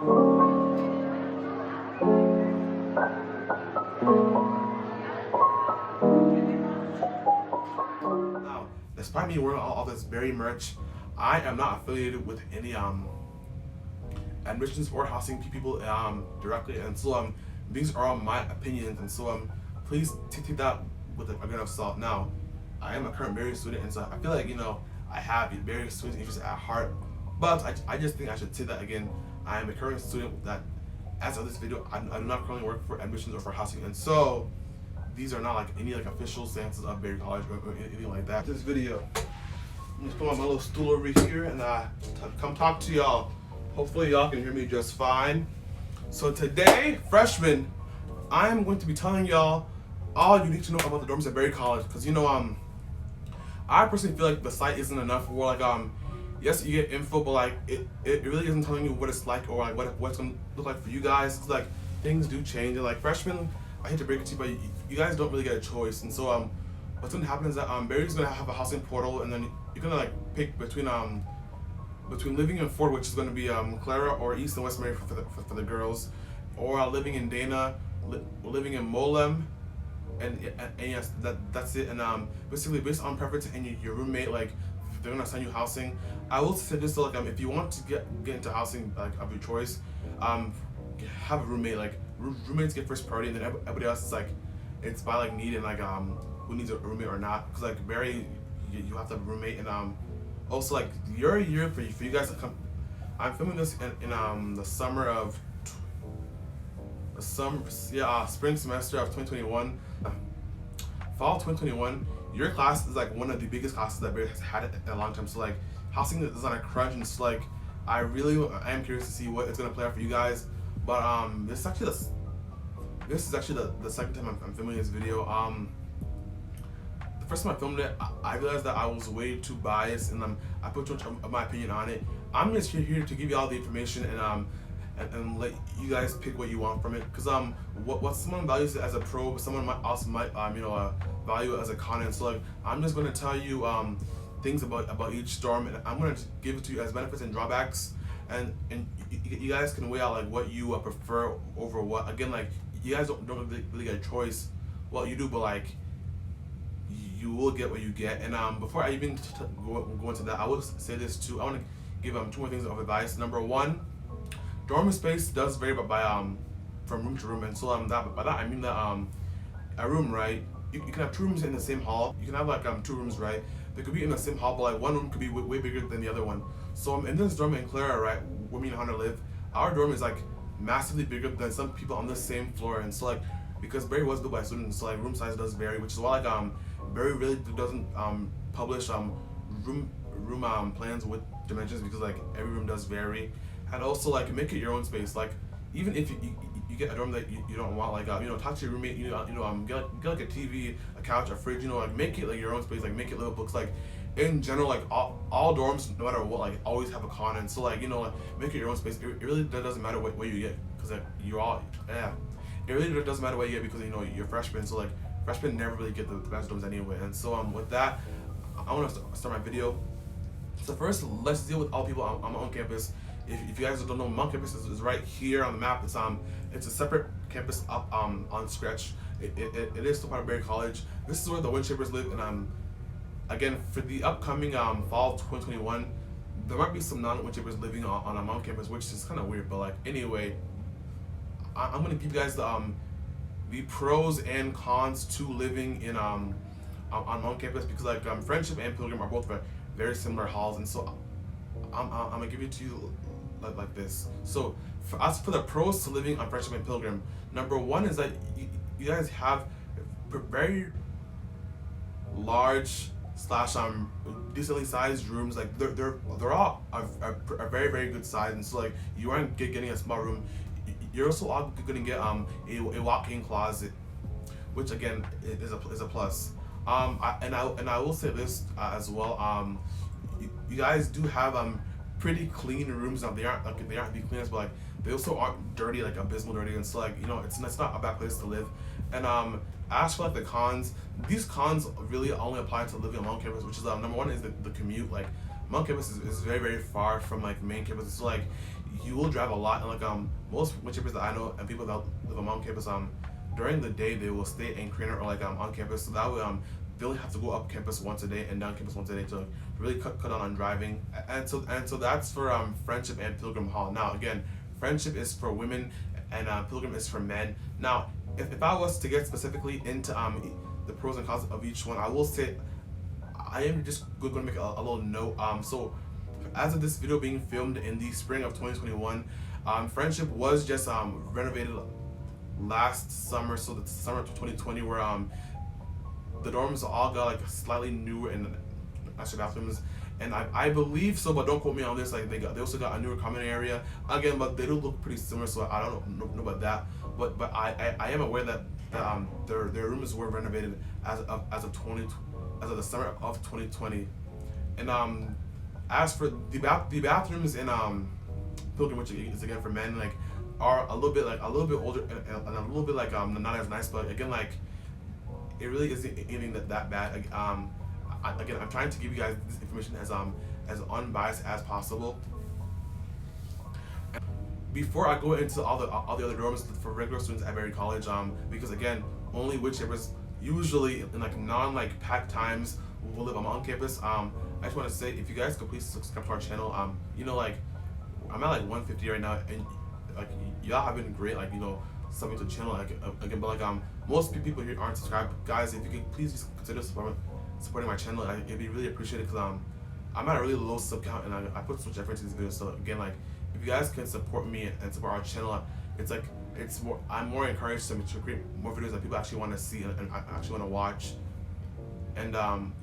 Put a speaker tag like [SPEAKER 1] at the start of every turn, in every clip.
[SPEAKER 1] Now, despite me wearing all this berry merch, I am not affiliated with any admissions or housing people directly, and so these are all my opinions, and so please take that with a grain of salt. Now, I am a current Berry student, and so I feel like I have Berry student interests at heart, but I just think I should say that again. I am a current student that, as of this video, I do not currently work for admissions or for housing, and so these are not like any like official stances of Berry College or anything like that. This video, I'm just put my little stool over here and come talk to y'all. Hopefully y'all can hear me just fine. So today, freshmen, I am going to be telling y'all all you need to know about the dorms at Berry College, because I personally feel like the site isn't enough for like yes, you get info, but like it really isn't telling you what it's like or like what's gonna look like for you guys. Cause like things do change, and like freshmen, I hate to break it to you, but you guys don't really get a choice. And so what's gonna happen is that Berry's gonna have a housing portal, and then you're gonna like pick between living in Ford, which is gonna be Clara, or East and West Mary for the girls, or living in Dana, living in Mo-Lem. And yes, that's it. And basically based on preference and your roommate, like they're gonna assign you housing. I will suggest like if you want to get into housing like of your choice, have a roommate. Like roommates get first priority, and then everybody else is like it's by like need and like who needs a roommate or not. Because like very you have to have a roommate, and also like your year for you guys to come. I'm filming this in the summer of spring semester of 2021. Fall 2021, your class is like one of the biggest classes that Berry has had in a long time. So like housing is on a crunch, and so like I am curious to see what it's gonna play out for you guys. But this is actually the second time I'm filming this video. The first time I filmed it, I realized that I was way too biased, and I put too much of my opinion on it. I'm just here to give you all the information and let you guys pick what you want from it, because what someone values it as a pro, someone might value it as a con. And so like I'm just going to tell you things about each dorm, and I'm going to give it to you as benefits and drawbacks, and you guys can weigh out like what you prefer over what. Again, like you guys don't really get a choice. Well, you do, but like you will get what you get. And before I even go into that, I will say this too. I want to give two more things of advice. Number one, dorm space does vary from room to room, and so by that I mean that a room, right? You can have two rooms in the same hall. You can have like two rooms, right? They could be in the same hall, but like one room could be way bigger than the other one. So in this dorm in Clara, right, where me and Hunter live, our dorm is like massively bigger than some people on the same floor. And so like because Berry was built by students, so like room size does vary, which is why like Berry really doesn't publish room plans with dimensions, because like every room does vary. And also like make it your own space. Like even if you get a dorm that you don't want, like talk to your roommate, get like a TV, a couch, a fridge, like make it like your own space, like make it little books. Like in general, like all dorms, no matter what, like always have a con. And so like like make it your own space. It really doesn't matter what you get, because like it really doesn't matter what you get, because you're freshmen. So like freshmen never really get the best dorms anyway. And so with that, I want to start my video. So first, let's deal with all people on my own campus. If you guys don't know, Mount campus is right here on the map. It's a separate campus up on Scratch. It is still part of Berry College. This is where the Winshapers live, and again for the upcoming fall 2021, there might be some non-Winshapers living on a Mount campus, which is kind of weird. But like anyway, I'm gonna give you guys the pros and cons to living in on Mount campus, because like Friendship and Pilgrim are both very similar halls, and so I'm gonna give it to you like this. So for the pros to living on Freshmen and Pilgrim, number one is that you guys have very large / decently sized rooms. Like they're all a very good size, and so like you aren't getting a small room. You're also all gonna get a walk-in closet, which again is a plus. I will say this as well. You guys do have pretty clean rooms. Now they aren't the cleanest, but like they also aren't dirty, like abysmal dirty. And so like it's not a bad place to live. And as for like the cons, these cons really only apply to living on campus, which is number one is the commute. Like Mount campus is very very far from like main campus. So like you will drive a lot, and like most Winshapers that I know and people that live on Mount campus during the day they will stay in Craner or like on campus. So that way they only have to go up campus once a day and down campus once a day to really cut down on driving. And so that's for Friendship and Pilgrim Hall. Now again, Friendship is for women and Pilgrim is for men. Now if I was to get specifically into the pros and cons of each one, I will say I am just going to make a little note. So as of this video being filmed in the spring of 2021, Friendship was just renovated last summer, so the summer of 2020, where the dorms all got like slightly newer and nicer bathrooms, and I believe so, but don't quote me on this. Like they also got a newer common area again, but they do look pretty similar, so I don't know about that. But I am aware that their rooms were renovated as of the summer of 2020, and as for the bathrooms in Pilgrim, which is again for men, like are a little bit older and a little bit like not as nice, but again like it really isn't anything that bad. Again, I'm trying to give you guys this information as unbiased as possible. Before I go into all the other dorms for regular students at Berry College, because again, only Winshapers usually in like non packed times will live on campus. I just want to say, if you guys could please subscribe to our channel. Like I'm at like 150 right now, and like y'all have been great, like subbing to the channel, like again, but like most people here aren't subscribed. Guys, if you could please just consider supporting my channel, it'd be really appreciated, because I'm at a really low sub count, and I put so much effort into these videos. So again, like if you guys can support me and support our channel, I'm more encouraged to create more videos that people actually want to see and actually want to watch. And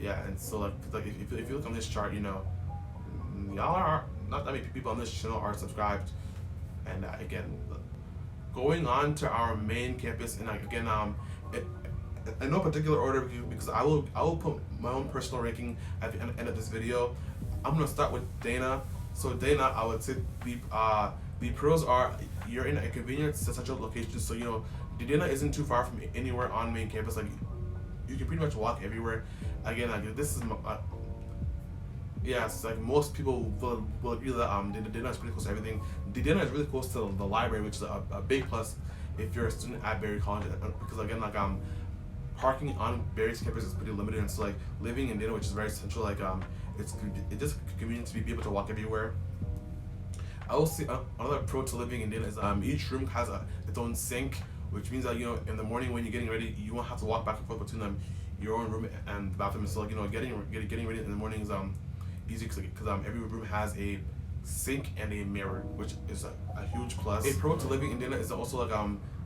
[SPEAKER 1] yeah, and so like if you look on this chart, y'all are not that many people on this channel are subscribed. And again, going on to our main campus, and like again, in no particular order, because I will put my own personal ranking at the end of this video. I'm gonna start with Dana. So Dana, I would say the pros are you're in a convenient central location. So Dana isn't too far from anywhere on main campus. Like you can pretty much walk everywhere. Again, like this is yes, like most people will agree that Dana is pretty close to everything. Dana is really close to the library, which is a big plus if you're a student at Berry College, because again, like parking on Berry's campus is pretty limited, and so like living in Dana, which is very central, like it's just convenient to be able to walk everywhere. I will say another pro to living in Dana is each room has its own sink, which means that in the morning when you're getting ready, you won't have to walk back and forth between your own room and the bathroom. So like getting ready in the morning is easy, because every room has a sink and a mirror, which is a huge plus. A pro to living in Dana is also like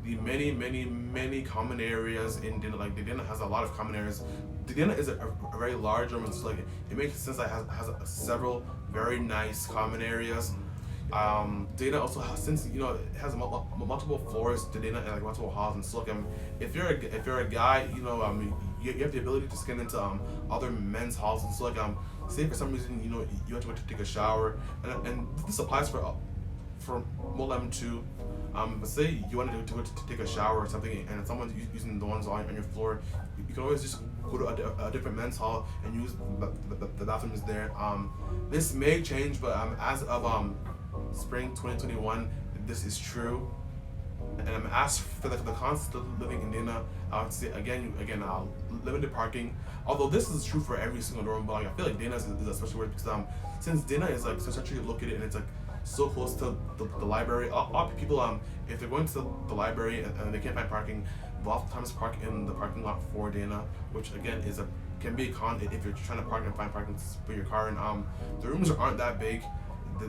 [SPEAKER 1] the many common areas in Dana. Like Dana has a lot of common areas. Dana is a very large room, and so like it makes sense that it has several very nice common areas. Dana also has, since it has multiple floors to Dana and like multiple halls, and so like if you're a guy, you have the ability to scan into other men's halls, and so like say for some reason you have to go to take a shower, and this applies for Mo-Lem too. But say you wanted to take a shower or something, and someone's using the ones on your floor, you can always just go to a different men's hall and use the bathrooms there. This may change, but as of spring 2021, this is true. And as for the cons of living in Dana, I would say again limited parking. Although this is true for every single dorm, but like, I feel like Dana is especially weird, because since Dana is like so centrally located and it's like so close to the library, a lot of people if they're going to the library and they can't find parking, they'll oftentimes park in the parking lot for Dana, which again can be a con if you're trying to park and find parking for your car. And the rooms aren't that big.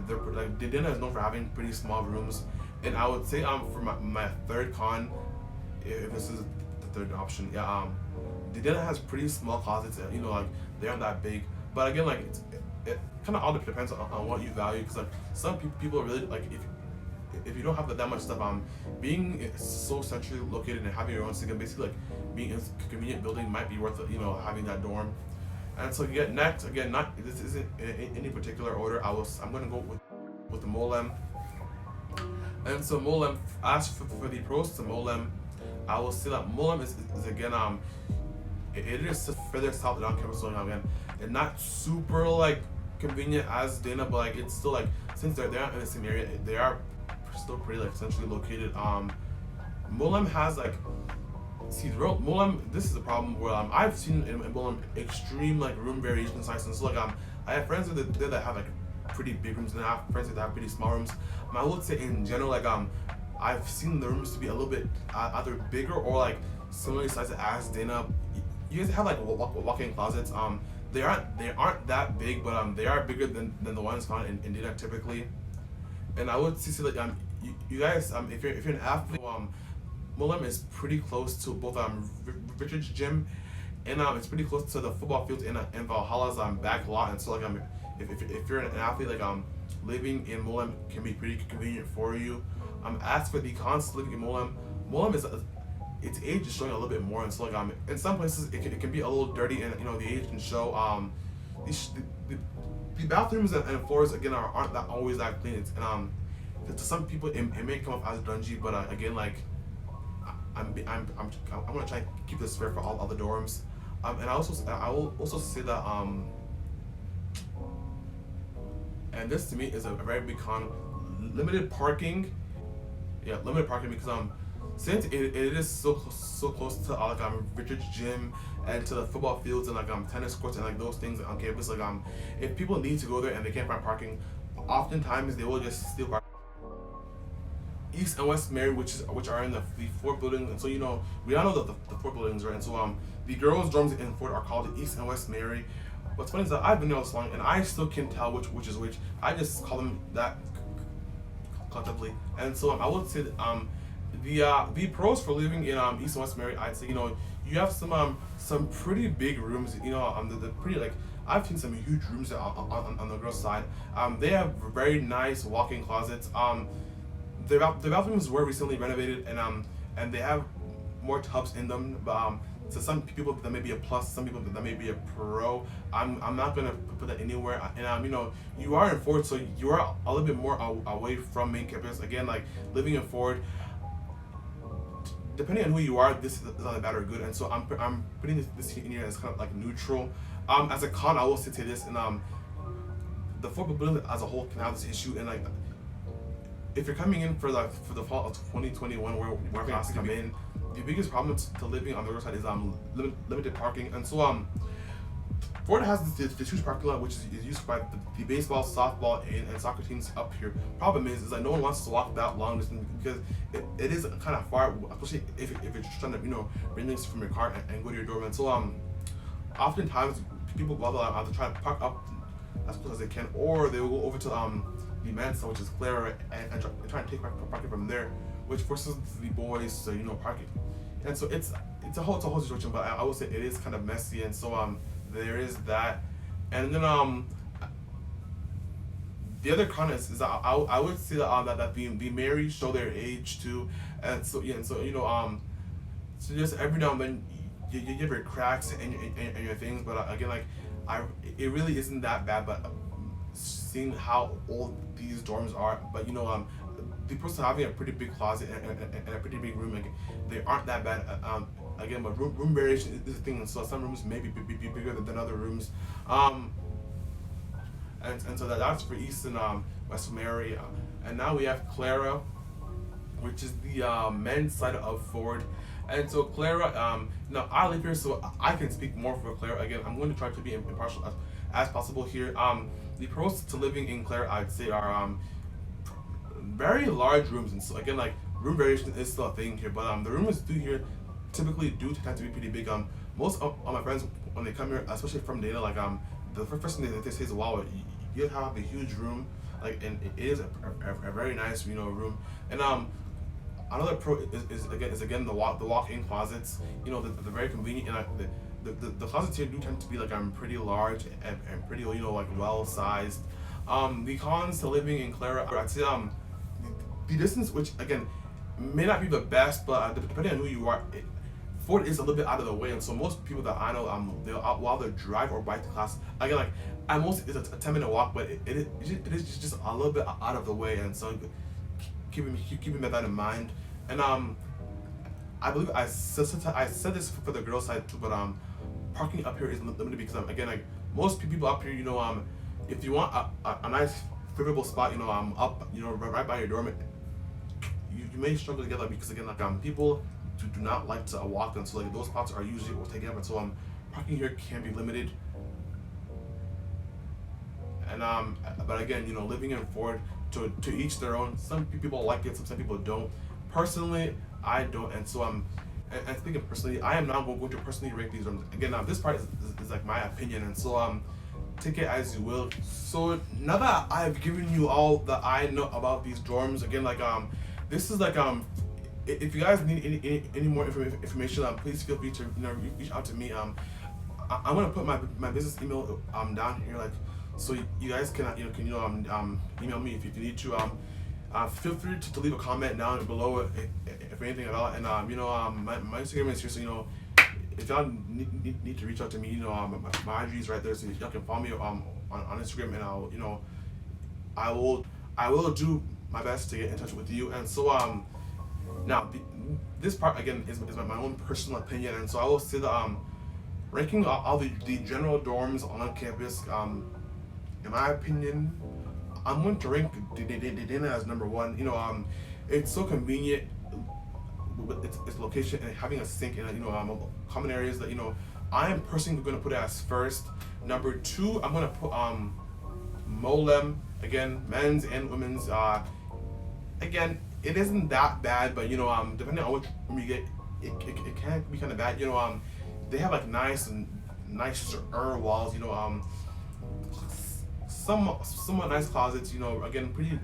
[SPEAKER 1] Dana is known for having pretty small rooms. And I would say for my third con, if this is the third option, Dana has pretty small closets. Like they aren't that big. But again, like it kind of all depends on what you value, because like some people are really like if you don't have that much stuff, being so centrally located and having your own sink, basically like being in a convenient building might be worth having that dorm. And so next, again, this isn't in any particular order. I'm gonna go with the Mo-Lem. And so Mo-Lem, as for the pros to Mo-Lem, I will say that Mo-Lem is again it is further south on campus, so again, it's not super like convenient as Dana, but like it's still like since they're not in the same area, they are still pretty like centrally located. Mo-Lem has like see Mo-Lem. This is a problem where I've seen in Mo-Lem extreme like room variation sizes. And so like I have friends that have like pretty big rooms, and I have friends that have pretty small rooms. I would say in general like I've seen the rooms to be a little bit either bigger or like similarly sized as Dana. You guys have like walk-in closets. They aren't that big, but they are bigger than the ones found in Dana typically. And I would say like you guys if you're an athlete, Mo-Lem is pretty close to both Richard's gym, and it's pretty close to the football field in Valhalla's back lot. And so like if you're an athlete, like living in Mo-Lem can be pretty convenient for you. As for the cons living in Mo-Lem is its age is showing a little bit more, and so like in some places it can be a little dirty, and the age can show. The bathrooms and floors again aren't that always that clean. To some people it may come off as dungy, but again like I'm gonna try and keep this fair for all the dorms. And I will also say that and this to me is a very big con, limited parking. Yeah, limited parking, because since it is so close to like Richard's gym and to the football fields and like tennis courts and like those things on campus, like if people need to go there and they can't find parking, oftentimes they will just steal parking. East and West Mary, which are in the four buildings, and so we all know the four buildings, right? And so the girls' dorms in Ford are called East and West Mary. What's funny is that I've been there this long and I still can't tell which is which. I just call them that collectively. And so I would say that, the pros for living in East and West Mary, I'd say you have some pretty big rooms. They're pretty like. I've seen some huge rooms on the girls' side. They have very nice walk-in closets. The bathrooms were recently renovated, and they have more tubs in them. To some people that may be a plus, some people that may be a pro. I'm not gonna put that anywhere. And you are in Ford, so you are a little bit more away from main campus. Again, like living in Ford, depending on who you are, this is either bad or good. And so I'm putting this in here as kind of like neutral. As a con, I will say this, and the Ford building as a whole can have this issue, and like. If you're coming in for the fall of 2021, where classes come in, the biggest problem to living on the other side is limited parking. And so Ford has this huge parking lot which is used by the baseball, softball, and soccer teams up here. Problem is that no one wants to walk that long distance because it is kind of far, especially if you're trying to bring things from your car and go to your dorm. And so oftentimes people will either try to park up as close as they can, or they will go over to the men's, which is Clara, and try to take parking from there, which forces the boys to park it. And so it's a whole situation, but I would say it is kind of messy. And so there is that. And then the other con is that I would say that the married show their age too. And so so just every now and then you get your cracks and your things, but again, like it really isn't that bad. But seeing how old these dorms are, but the person having a pretty big closet and a pretty big room, like, they aren't that bad. Again, but room variation is a thing, and so some rooms may be bigger than other rooms. And so that's for East and West Mary. And now we have Clara, which is the men's side of Ford. And so Clara, now I live here, so I can speak more for Clara. Again, I'm going to try to be impartial as possible here. The pros to living in Clara, I'd say, are very large rooms, and so again, like room variation is still a thing here. But the rooms typically tend to be pretty big. Most of my friends, when they come here, especially from Dana, like the first thing they say is, wow, you have a huge room, like, and it is a very nice room. And another pro is again the walk-in closets. They're very convenient, and the closets here do tend to be like pretty large and pretty like well sized. The cons to living in Clara, I'd say the distance, which again may not be the best, but depending on who you are, Ford is a little bit out of the way. And so most people that I know, they'll either drive or bike to class. Again, like at most it's a 10-minute walk, but it is just a little bit out of the way. And so keeping that in mind. And I believe I said this for the girls' side too, but parking up here is limited because again, like most people up here, if you want a nice favorable spot, up, right by your dorm, you may struggle to get that because again, like people do not like to walk, and so like those spots are usually taken up, and so parking here can be limited. And but again, living in Ford, to each their own. Some people like it, some people don't. Personally, I don't, and so and thinking personally, I am not going to personally rank these rooms. Again, now this part is like my opinion, and so take it as you will. So now that I've given you all that I know about these dorms, again, like this is like if you guys need any more information, please feel free to reach out to me. I'm gonna put my business email down here, like, so you guys can email me if you need to. Feel free to leave a comment down below if anything at all. And my Instagram is here, so if y'all need to reach out to me, my IG is right there, so y'all can follow me on Instagram, and I will do my best to get in touch with you. And so now this part again is my own personal opinion, and so I will say that ranking all the general dorms on campus, in my opinion, I'm going to rank Dana as number one. It's so convenient with its location and having a sink and common areas that I am personally going to put it as first. Number two, I'm going to put Mo-Lem, again, men's and women's. Again, it isn't that bad, but depending on which room you get, it can be kind of bad. They have like nicer walls. Somewhat nice closets. Again, pretty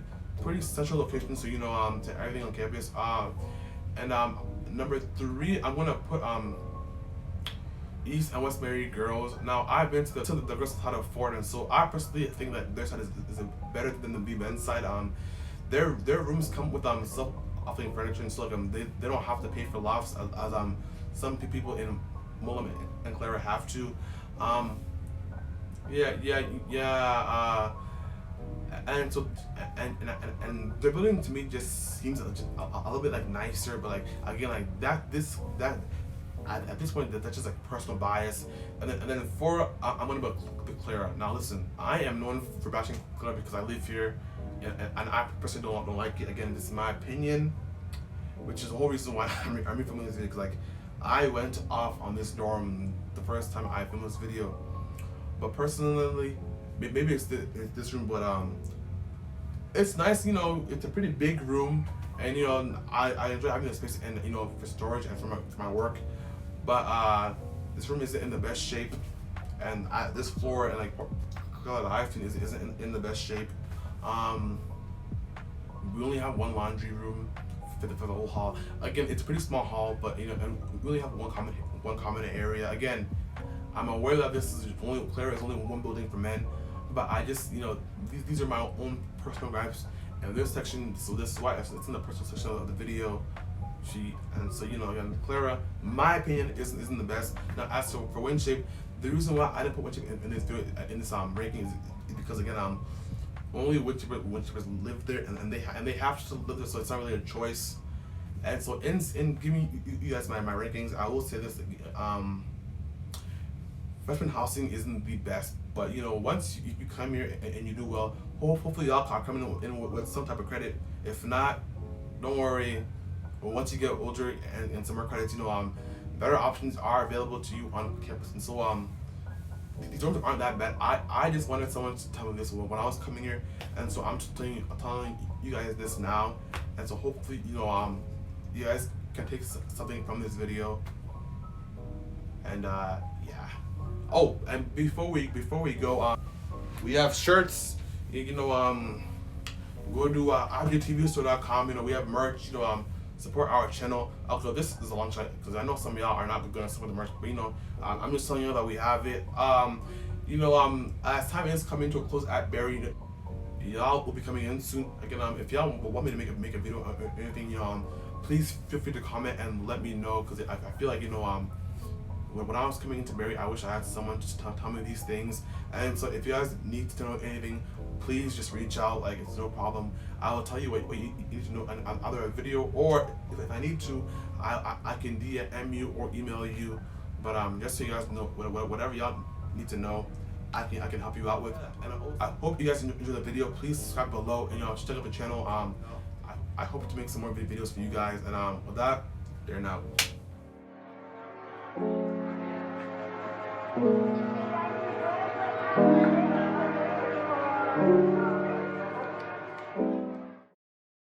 [SPEAKER 1] central location. So to everything on campus. And number three, I'm gonna put East and West Mary girls. Now I've been to the girls' side of Ford, and so I personally think that their side is better than the men's side. Their rooms come with self-offering furniture, and so like they don't have to pay for lofts as some people in Mo-Lem and Clara have to. And so and their building to me just seems a little bit like nicer, but like again, like that at this point that's just like personal bias. And then four, I'm gonna put Clara. Now listen, I am known for bashing Clara because I live here, and I personally don't like it. Again, this is my opinion, which is the whole reason why I'm filming this video, because like I went off on this dorm the first time I filmed this video. But personally, maybe it's this room, but it's nice. It's a pretty big room, and I enjoy having the space and for storage and for my work. But this room isn't in the best shape, and this floor and like the I've seen isn't in the best shape. We only have one laundry room for the whole hall. Again, it's a pretty small hall, but and we only have one common area. Again, I'm aware that Clara is only one building for men, but I just these are my own personal gripes. And this section, so this is why it's in the personal section of the video. And so again, Clara, my opinion, isn't the best. Now as for Winshape, the reason why I didn't put Winshape in this ranking is because again only Winshapers live there, and they have to live there, so it's not really a choice. And so in giving you guys my rankings, I will say this. Freshman housing isn't the best, but once you come here and you do well, hopefully y'all are coming in with some type of credit. If not, don't worry. Once you get older and some more credits, better options are available to you on campus. And so these dorms aren't that bad. I just wanted someone to tell me this when I was coming here, and so I'm just telling you guys this now. And so hopefully you guys can take something from this video. And yeah. Oh, and before we go, we have shirts. Go to IGTVstore.com. We have merch. Support our channel. Also, this is a long shot because I know some of y'all are not gonna support the merch, but I'm just telling you that we have it. As time is coming to a close at Barry, y'all will be coming in soon. Again, if y'all want me to make a video or anything, please feel free to comment and let me know, because I feel like when I was coming into Barry, I wish I had someone just tell me these things. And so if you guys need to know anything, please just reach out. Like, it's no problem. I will tell you what you need to know in either a video, or if I need to, I can DM you or email you. But just so you guys know, whatever y'all need to know, I can help you out with. And I hope you guys enjoy the video. Please subscribe below and check out the channel. I hope to make some more videos for you guys. And with that, there now.
[SPEAKER 2] Thank you.